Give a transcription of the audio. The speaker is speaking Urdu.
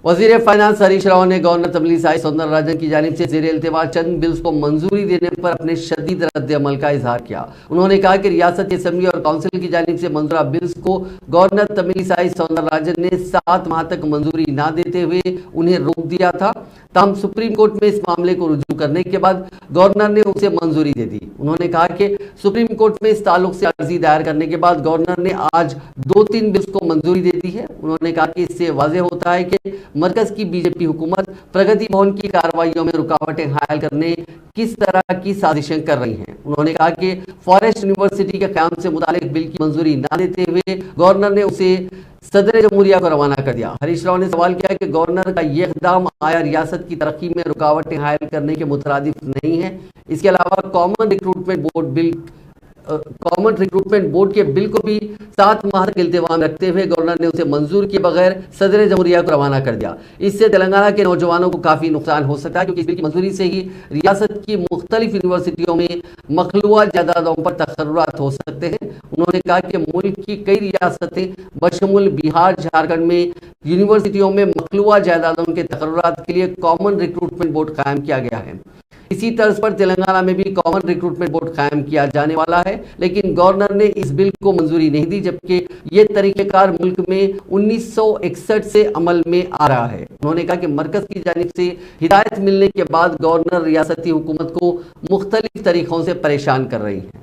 وزیر فائنانس ہریش راؤ نے گورنر تملیسائی سوندرراجن کی جانب سے زیر التوا چند بلز کو منظوری دینے پر اپنے شدید رد عمل کا اظہار کیا۔ انہوں نے کہا کہ ریاست اسمبلی اور کونسل کی جانب سے منظورہ بلز کو گورنر تملیسائی سوندرراجن نے 7 ماہ تک منظوری نہ دیتے ہوئے انہیں روک دیا تھا، تاہم سپریم کورٹ میں اس معاملے کو رجوع کرنے کے بعد گورنر نے اسے منظوری دے دی۔ انہوں نے کہا کہ سپریم کورٹ میں اس تعلق سے عرضی دائر کرنے کے بعد گورنر نے آج 2-3 بلز کو منظوری دے دی ہے۔ انہوں نے کہا کہ اس سے واضح ہوتا ہے کہ مرکز کی بی جے پی حکومت پرگتی بھون کی کارروائیوں میں رکاوٹیں حائل کرنے کس طرح کی سازشیں کر رہی ہیں۔ انہوں نے کہا کہ فارسٹ یونیورسٹی کے قیام سے متعلق بل کی منظوری نہ دیتے ہوئے گورنر نے اسے صدر جمہوریہ کو روانہ کر دیا۔ ہریش راؤ نے سوال کیا کہ گورنر کا یہ اقدام آیا ریاست کی ترقی میں رکاوٹیں حائل کرنے کے مترادف نہیں ہے؟ اس کے علاوہ کامن ریکروٹمنٹ بورڈ کے بل کو بھی 7 ماہ تک التوا میں رکھتے ہوئے گورنر نے اسے منظور کیے بغیر صدر جمہوریہ کو روانہ کر دیا۔ اس سے تلنگانہ کے نوجوانوں کو کافی نقصان ہو سکتا ہے، کیونکہ اس بل کی منظوری سے ہی ریاست کی مختلف یونیورسٹیوں میں مخلوعہ جائیدادوں پر تقررات ہو سکتے ہیں۔ انہوں نے کہا کہ ملک کی کئی ریاستیں بشمول بہار، جھارکھنڈ میں یونیورسٹیوں میں مخلوعہ جائیدادوں کے تقررات کے لیے کامن ریکروٹمنٹ بورڈ قائم کیا گیا ہے۔ اسی طرز پر تلنگانہ میں بھی کامن ریکروٹمنٹ بورڈ قائم کیا جانے والا ہے، لیکن گورنر نے اس بل کو منظوری نہیں دی، جبکہ یہ طریقہ کار ملک میں 1961 سے عمل میں آ رہا ہے۔ انہوں نے کہا کہ مرکز کی جانب سے ہدایت ملنے کے بعد گورنر ریاستی حکومت کو مختلف طریقوں سے پریشان کر رہی ہیں۔